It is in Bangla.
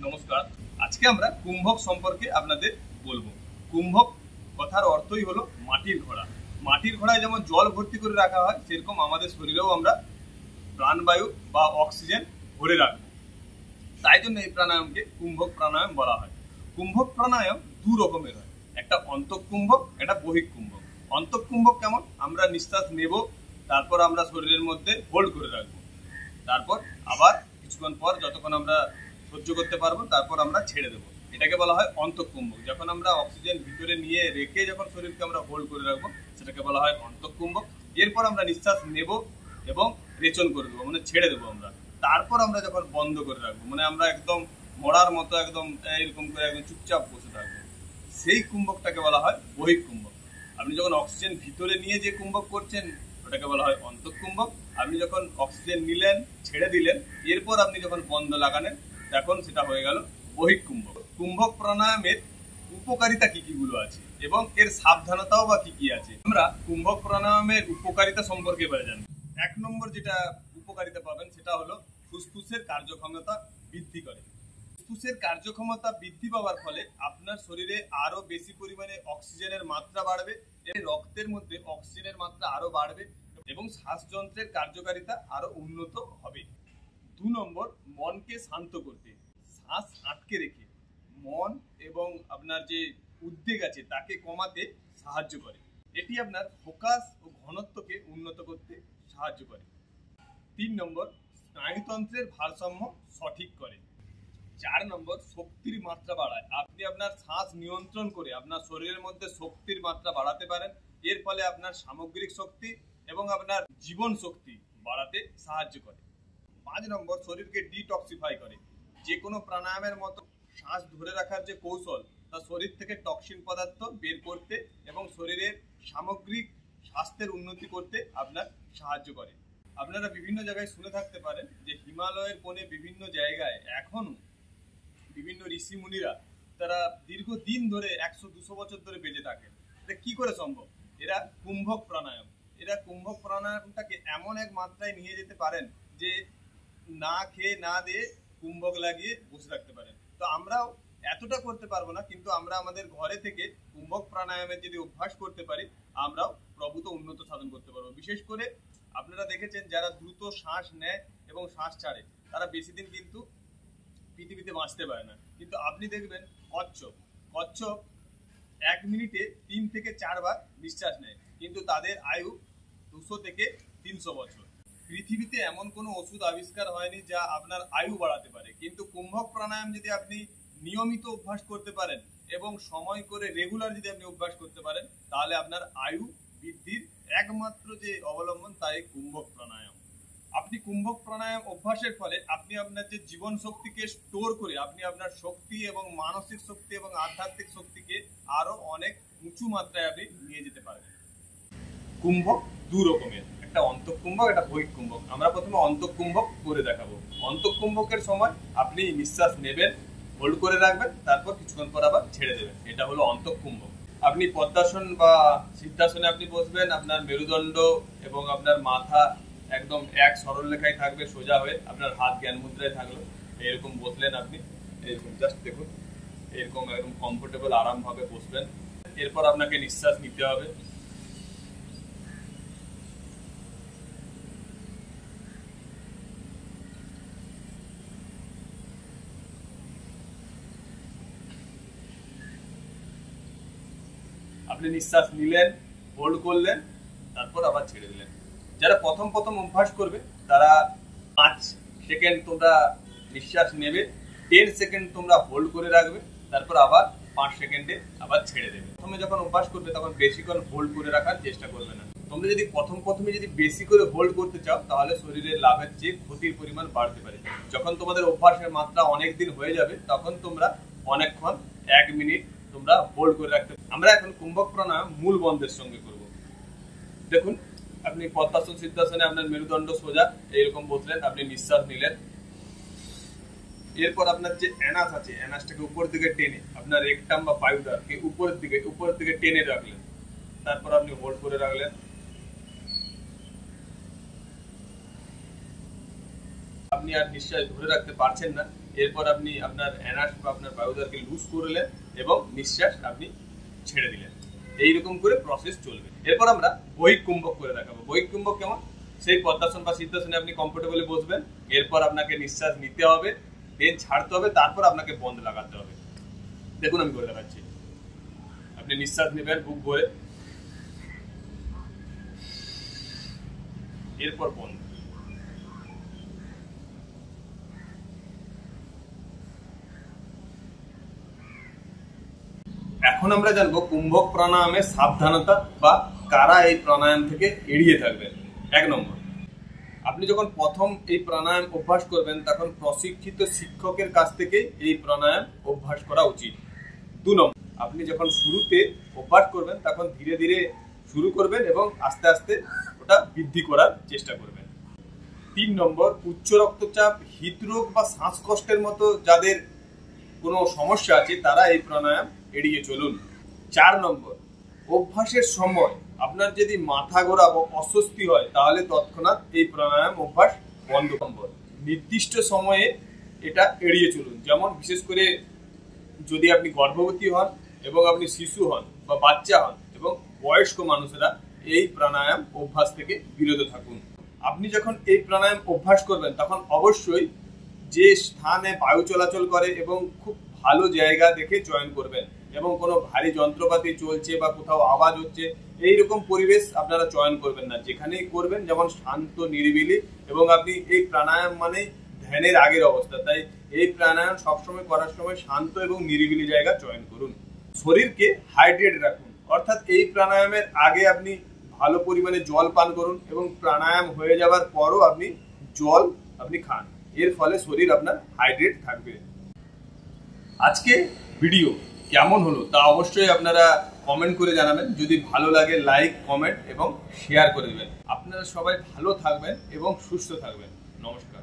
নমস্কার। আজকে আমরা কুম্ভক সম্পর্কে আপনাদের বলবো। কুম্ভক কথার অর্থই হলো মাটির ঘোড়া। মাটির ঘোড়ায় যেমন জল ভর্তি করে রাখা হয়, সেরকম আমাদের শরীরেও আমরা প্রাণবায়ু বা অক্সিজেন ভরে রাখবো। তাই জন্য এই প্রাণায়ামকে কুম্ভক প্রাণায়াম বলা হয়। কুম্ভক প্রাণায়াম দু রকমের হয়, একটা অন্তঃকুম্ভক, একটা বহিঃকুম্ভক। অন্তঃকুম্ভক কেমন? আমরা নিঃশ্বাস নেব, তারপর আমরা শরীরের মধ্যে হোল্ড করে রাখবো, তারপর আবার কিছুক্ষণ পর যতক্ষণ আমরা সহ্য করতে পারবো তারপর আমরা ছেড়ে দেবো। এটাকে বলা হয় অন্তঃকুম্ভক। যখন আমরা অক্সিজেন ভিতরে নিয়ে রেখে যখন শরীরকে আমরা হোল্ড করে রাখবো সেটাকে বলা হয় অন্তঃকুম্ভক। এরপর আমরা নিঃশ্বাস নেব এবং রেচন করে দেবো, মানে ছেড়ে দেবো আমরা। তারপর আমরা যখন বন্ধ করে রাখবো, মানে আমরা একদম মরার মতো একদম এরকম করে একদম চুপচাপ বসে থাকবো, সেই কুম্ভকটাকে বলা হয় বহিঃকুম্ভক। আপনি যখন অক্সিজেন ভিতরে নিয়ে যে কুম্ভক করছেন ওটাকে বলা হয় অন্তঃকুম্ভক। আপনি যখন অক্সিজেন নিলেন, ছেড়ে দিলেন, এরপর আপনি যখন বন্ধ লাগালেন তখন সেটা হয়ে গেল বহিঃকুম্ভক। কুম্ভক প্রাণায়ামের উপকারিতা কি কি গুলো আছে এবং এর সাবধানতাও বা কি কি আছে, আমরা কুম্ভক প্রাণায়ামের উপকারিতা সম্পর্কে এবারে জানি। 1 নম্বর যেটা উপকারিতা পাবেন সেটা হলো ফুসফুসের কার্যক্ষমতা বৃদ্ধি করে। ফুসফুসের কার্যক্ষমতা বৃদ্ধি পাওয়ার ফলে আপনার শরীরে আরো বেশি পরিমাণে অক্সিজেনের মাত্রা বাড়বে, রক্তের মধ্যে অক্সিজেনের মাত্রা আরো বাড়বে এবং শ্বাসযন্ত্রের কার্যকারিতা আরো উন্নত হবে। 2 নম্বর, মনকে শান্ত করতে, শ্বাস আটকে রেখে মন এবং আপনার যে উদ্বেগ আছে তাকে কমাতে সাহায্য করে। এটি আপনার ফোকাস ও ঘনত্বকে উন্নত করতে সাহায্য করে। 3 নম্বর, স্নায়ুতন্ত্রের ভারসাম্য সঠিক করে। 4 নম্বর, শক্তির মাত্রা বাড়ায়। আপনি আপনার শ্বাস নিয়ন্ত্রণ করে আপনার শরীরের মধ্যে শক্তির মাত্রা বাড়াতে পারেন। এর ফলে আপনার সামগ্রিক শক্তি এবং আপনার জীবন শক্তি বাড়াতে সাহায্য করে। 5 নম্বর, শরীরকে ডিটক্সিফাই করে। যে কোনো প্রাণায়ামের মতো শ্বাস ধরে রাখার যে কৌশল, তা শরীর থেকে টক্সিন পদার্থ বের করতে এবং শরীরের সামগ্রিক স্বাস্থ্যের উন্নতি করতে আপনার সাহায্য করে। আপনারা বিভিন্ন জায়গায় শুনে থাকতে পারেন যে হিমালয়ের কোণে বিভিন্ন জায়গায় এখনো বিভিন্ন ঋষি মুনিরা তারা দীর্ঘদিন ধরে 100-200 বছর ধরে বেঁচে থাকেন। এটা কি করে সম্ভব? এরা কুম্ভক প্রাণায়াম, এরা কুম্ভক প্রাণায়ামটাকে এমন এক মাত্রায় নিয়ে যেতে পারেন যে না খেয়ে না দিয়ে কুম্ভক লাগিয়ে বসে থাকতে পারেন। তো আমরাও এতটা করতে পারবো না, কিন্তু আমরা আমাদের ঘরে থেকে কুম্ভক প্রাণায়ামের যদি অভ্যাস করতে পারি আমরাও প্রভূত উন্নত সাধন করতে পারবো। বিশেষ করে আপনারা দেখেছেন যারা দ্রুত শ্বাস নেয় এবং শ্বাস ছাড়ে তারা বেশি দিন কিন্তু পৃথিবীতে বাঁচতে পারে না। কিন্তু আপনি দেখবেন কচ্ছপ 1 মিনিটে 3 থেকে 4 বার নিঃশ্বাস নেয়, কিন্তু তাদের আয়ু 200 থেকে 300 বছর। পৃথিবীতে এমন কোনো ওষুধ আবিষ্কার হয়নি যা আপনার আয়ু বাড়াতে পারে, কিন্তু কুম্ভক প্রাণায়াম যদি আপনি নিয়মিত অভ্যাস করতে পারেন এবং সময় করে রেগুলার যদি আপনি অভ্যাস করতে পারেন তাহলে আপনার আয়ু বৃদ্ধির একমাত্র যে অবলম্বন তাই কুম্ভক প্রাণায়াম। আপনি কুম্ভক প্রাণায়াম অভ্যাসের ফলে আপনি আপনার যে জীবন শক্তিকে স্টোর করে আপনি আপনার শক্তি এবং মানসিক শক্তি এবং আধ্যাত্মিক শক্তিকে আরো অনেক উঁচু মাত্রায় আপনি নিয়ে যেতে পারবেন। কুম্ভক 2 রকমের, একটা অন্তঃকুম্ভক, একটা বহিঃকুম্ভক। আমরা প্রথমে অন্তঃকুম্ভক করে দেখাবো। অন্তঃকুম্ভকের সময় আপনি নিঃশ্বাস নেবেন, হোল্ড করে রাখবেন, তারপর কিছুক্ষণ পর আবার ছেড়ে দেবেন, এটা হলো অন্তঃকুম্ভক। আপনি পদ্মাসন বা সিদ্ধাসনে আপনি বসবেন, আপনার মেরুদণ্ড এবং আপনার মাথা একদম এক সরল রেখায় থাকবে সোজা হয়ে, আপনার হাত জ্ঞান মুদ্রায় থাকলো। এরকম বসলেন আপনি, এরকম জাস্ট দেখুন, এরকম একদম কমফোর্টেবল আরামভাবে বসবেন। এরপর আপনাকে নিঃশ্বাস নিতে হবে। আপনি নিঃশ্বাস নিলেন, হোল্ড করলেন, তারপর আবার ছেড়ে দিলেন। যারা প্রথম অভ্যাস করবে তারা 5 সেকেন্ড তোমরা নিঃশ্বাস নেবে, 10 সেকেন্ড তোমরা হোল্ড করে রাখবে, তারপর আবার 5 সেকেন্ডে আবার ছেড়ে দেবে। প্রথমে যখন অভ্যাস করবে তখন বেশিক্ষণ হোল্ড করে রাখার চেষ্টা করবে না। তোমরা যদি প্রথমে যদি বেশি করে হোল্ড করতে চাও তাহলে শরীরের লাভের চেয়ে ক্ষতির পরিমাণ বাড়তে পারে। যখন তোমাদের অভ্যাসের মাত্রা অনেক দিন হয়ে যাবে তখন তোমরা অনেকক্ষণ 1 মিনিট তোমরা হোল্ড করে রাখতে। আমরা এখন কুম্ভক প্রাণায়াম মূল বন্ধের সঙ্গে করব। দেখুন, আপনি পদ্মাসন সিদ্ধাসনে আপনার মেরুদণ্ড সোজা এইরকম বসলেন, আপনি নিঃশ্বাস নিলেন, এরপর আপনার যে অ্যানাস আছে অ্যানাসটাকে উপর দিকে টেনে আপনার রেকটাম বা পায়ুদারকে উপরের দিকে টেনে রাখলেন, তারপর আপনি হোল্ড করে রাখলেন। আপনি আর নিঃশ্বাস ধরে রাখতে পারছেন না, এরপর আপনি আপনার অ্যানাস বা আপনার বায়ুদ্বারকে লুজ করলেন এবং নিঃশ্বাস আপনি ছেড়ে দিলেন। এইরকম করে প্রসেস চলবে। এরপর আমরা বহিক কুম্ভক করে দেখাবো। বহিক কুম্ভক কেমন? সেই পদ্মাসন বা সিদ্ধাসনে আপনি কমফোর্টেবলি বসবেন, এরপর আপনাকে নিঃশ্বাস নিতে হবে, দেন ছাড়তে হবে, তারপর আপনাকে বন্ধ লাগাতে হবে। দেখুন আমি করে দেখাচ্ছি। আপনি নিঃশ্বাস নেবেন বুক ভরে, এরপর বন্ধ। এখন আমরা জানবো কুম্ভক প্রাণায়ামের সাবধানতা বা কারা এই প্রাণায়াম থেকে এড়িয়ে থাকবেন। 1 নম্বর, আপনি যখন প্রথম এই প্রাণায়াম অভ্যাস করবেন তখন প্রশিক্ষিত শিক্ষকের কাছ থেকে এই প্রাণায়াম অভ্যাস করা উচিত। 2 নম্বর, আপনি যখন শুরুতে অভ্যাস করবেন তখন ধীরে ধীরে শুরু করবেন এবং আস্তে আস্তে ওটা বৃদ্ধি করার চেষ্টা করবেন। 3 নম্বর, উচ্চ রক্তচাপ, হৃদরোগ বা শ্বাসকষ্টের মতো যাদের কোনো সমস্যা আছে তারা এই প্রাণায়াম এড়িয়ে চলুন। 4 নম্বর, অভ্যাসের সময় আপনার যদি মাথা ঘোরা বা অস্বস্তি হয় তাহলে তৎক্ষণাৎ এই প্রাণায়াম অভ্যাস বন্ধ করুন। নির্দিষ্ট সময়ে এটা এড়িয়ে চলুন, যেমন বিশেষ করে যদি আপনি গর্ভবতী হন এবং আপনি শিশু হন বা বাচ্চা হন এবং বয়স্ক মানুষেরা এই প্রাণায়াম অভ্যাস থেকে বিরত থাকুন। আপনি যখন এই প্রাণায়াম অভ্যাস করবেন তখন অবশ্যই যে স্থানে বায়ু চলাচল করে এবং খুব ভালো জায়গা দেখে চয়ন করবেন এবং কোনো ভারী যন্ত্রপাতি চলছে বা কোথাও আওয়াজ হচ্ছে এইরকম পরিবেশ আপনারা চয়ন করবেন না। যেখানেই করবেন যেমন শান্ত নিরিবিলি, এবং আপনি এই প্রাণায়াম মানে ধ্যানের আগের অবস্থা, তাই এই প্রাণায়াম সবসময় করার সময় শান্ত এবং নিরিবিলি জায়গা চয়ন করুন। শরীরকে হাইড্রেট রাখুন, অর্থাৎ এই প্রাণায়ামের আগে আপনি ভালো পরিমাণে জল পান করুন এবং প্রাণায়াম হয়ে যাওয়ার পরও আপনি জল খান। এর ফলে শরীর আপনার হাইড্রেট থাকবে। আজকে ভিডিও কেমন হলো তা অবশ্যই আপনারা কমেন্ট করে জানাবেন। যদি ভালো লাগে লাইক, কমেন্ট এবং শেয়ার করে দেবেন। আপনারা সবাই ভালো থাকবেন এবং সুস্থ থাকবেন। নমস্কার।